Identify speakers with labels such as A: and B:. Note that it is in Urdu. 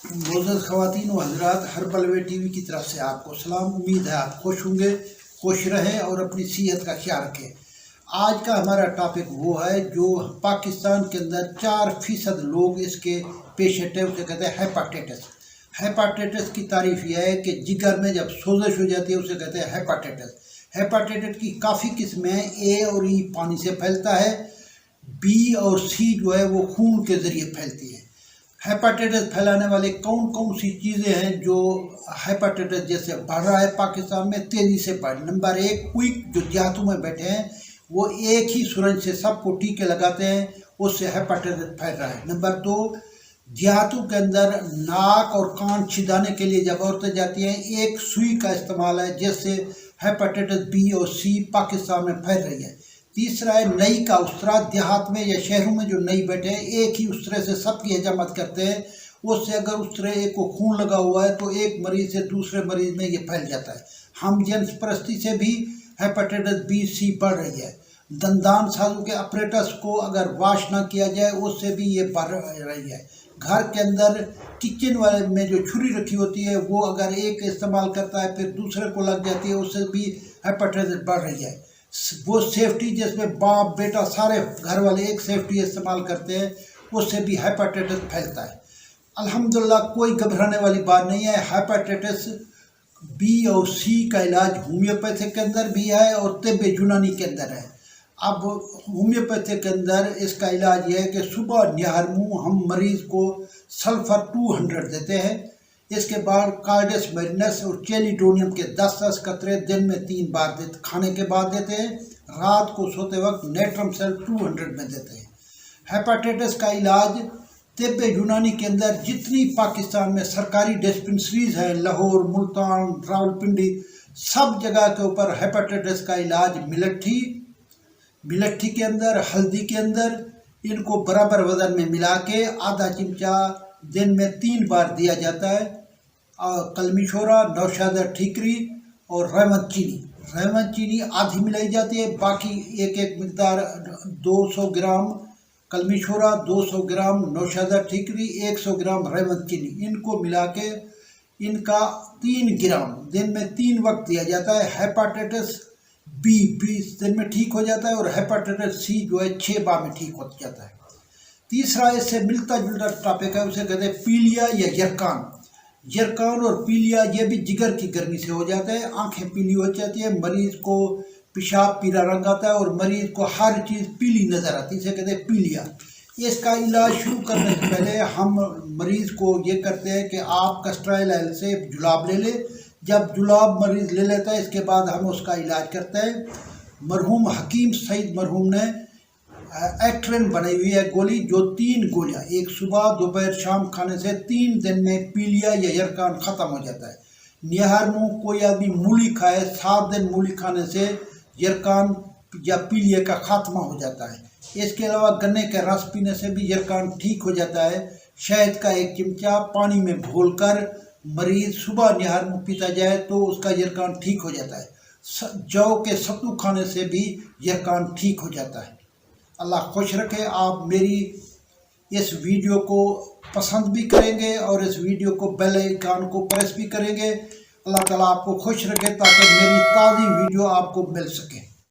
A: معزز خواتین و حضرات، ہربل وے ٹی وی کی طرف سے آپ کو سلام۔ امید ہے آپ خوش ہوں گے، خوش رہیں اور اپنی صحت کا خیال رکھیں۔ آج کا ہمارا ٹاپک وہ ہے جو پاکستان کے اندر 4% لوگ اس کے پیشنٹ ہیں، اسے کہتے ہیں ہیپاٹائٹس۔ ہیپاٹائٹس کی تعریف یہ ہے کہ جگر میں جب سوزش ہو جاتی ہے اسے کہتے ہیں ہیپاٹائٹس۔ ہیپاٹائٹس کی کافی قسمیں ہیں۔ اے اور ای پانی سے پھیلتا ہے، بی اور سی جو ہے وہ خون کے ذریعے پھیلتی ہے۔ ہیپاٹائٹس پھیلانے والے کون سی چیزیں ہیں جو ہیپاٹائٹس جیسے بڑھ رہا ہے پاکستان میں تیزی سے بڑھ؟ نمبر 1، کوئک جو دیہاتوں میں بیٹھے ہیں وہ ایک ہی سرنج سے سب کو ٹیکے لگاتے ہیں، اس سے ہیپاٹائٹس پھیل رہا ہے۔ نمبر 2، دیہاتوں کے اندر ناک اور کان چھدانے کے لیے جب عورتیں جاتی ہیں ایک سوئی کا استعمال ہے جس سے ہیپاٹائٹس بی اور سی پاکستان میں پھیل رہی ہے۔ تیسرا ہے نئی کا استرا، دیہات میں یا شہروں میں جو نئی بیٹھے ہیں ایک ہی استرے سے سب کی حجامت کرتے ہیں، اس سے اگر استرے ایک کو خون لگا ہوا ہے تو ایک مریض سے دوسرے مریض میں یہ پھیل جاتا ہے۔ ہم جنس پرستی سے بھی ہیپاٹائٹس بی سی بڑھ رہی ہے۔ دندان سازوں کے اپریٹس کو اگر واش نہ کیا جائے اس سے بھی یہ بڑھ رہی ہے۔ گھر کے اندر کچن والے میں جو چھری رکھی ہوتی ہے وہ اگر ایک استعمال کرتا ہے پھر دوسرے کو لگ جاتی ہے، اس سے بھی ہیپاٹائٹس بڑھ رہی ہے۔ وہ سیفٹی جس میں باپ بیٹا سارے گھر والے ایک سیفٹی استعمال کرتے ہیں اس سے بھی ہیپاٹائٹس پھیلتا ہے۔ الحمدللہ کوئی گھبرانے والی بات نہیں ہے۔ ہیپاٹائٹس بی اور سی کا علاج ہومیوپیتھی کے اندر بھی ہے اور طب یونانی کے اندر ہے۔ اب ہومیوپیتھی کے اندر اس کا علاج یہ ہے کہ صبح نہار منہ ہم مریض کو سلفر 200 دیتے ہیں، اس کے بعد کارڈس میرینس اور چیلیڈونیم کے 10 قطرے دن میں 3 بار کھانے کے بعد دیتے ہیں، رات کو سوتے وقت نیٹرم سیل 200 میں دیتے ہیں۔ ہیپاٹائٹس کا علاج طب یونانی کے اندر جتنی پاکستان میں سرکاری ڈسپنسریز ہیں، لاہور، ملتان، راولپنڈی، سب جگہ کے اوپر ہیپاٹائٹس کا علاج ملٹھی کے اندر، ہلدی کے اندر ان کو برابر وزن میں ملا کے آدھا چمچہ دن میں 3 بار دیا جاتا ہے۔ کلمی شورا، نوشادہ ٹھیکری اور ریون چینی آدھی ملائی جاتی ہے، باقی ایک مقدار 200 گرام کلمی شورا، 200 گرام نوشادہ ٹھیکری، 100 گرام ریون چینی، ان کو ملا کے ان کا 3 گرام دن میں 3 وقت دیا جاتا ہے۔ ہیپاٹائٹس بی 20 دن میں ٹھیک ہو جاتا ہے اور ہیپاٹائٹس سی جو ہے 6 بار میں ٹھیک ہو جاتا ہے۔ تیسرا اس سے ملتا جلتا ٹاپک ہے، اسے کہتے ہیں پیلیا یا یرکان اور پیلیا، یہ بھی جگر کی گرمی سے ہو جاتا ہے، آنکھیں پیلی ہو جاتی ہے، مریض کو پیشاب پیلا رنگ آتا ہے اور مریض کو ہر چیز پیلی نظر آتی ہے، اسے کہتے ہیں پیلیا۔ اس کا علاج شروع کرنے سے پہلے ہم مریض کو یہ کرتے ہیں کہ آپ کسٹرائل آئل سے جلاب لے لیں، جب جلاب مریض لے لیتا ہے اس کے بعد ہم اس کا علاج کرتے ہیں۔ مرحوم حکیم سعید مرحوم نے ایکٹرین بنائی ہوئی ہے گولی، جو 3 گولیاں ایک صبح دوپہر شام کھانے سے 3 دن میں پیلیا یا یرکان ختم ہو جاتا ہے۔ نہار منہ کوئی آدمی مولی کھائے 7 دن مولی کھانے سے یرکان یا پیلیا کا خاتمہ ہو جاتا ہے۔ اس کے علاوہ گنے کا رس پینے سے بھی یرکان ٹھیک ہو جاتا ہے۔ شہد کا 1 چمچہ پانی میں گھول کر مریض صبح نہار منہ پیتا جائے تو اس کا یرکان ٹھیک ہو جاتا ہے۔ جو کے ستو کھانے سے بھی یرکان ٹھیک ہو جاتا ہے۔ اللہ خوش رکھے۔ آپ میری اس ویڈیو کو پسند بھی کریں گے اور اس ویڈیو کو بیل آئیکن کو پریس بھی کریں گے۔ اللہ تعالیٰ آپ کو خوش رکھے تاکہ میری تازی ویڈیو آپ کو مل سکے۔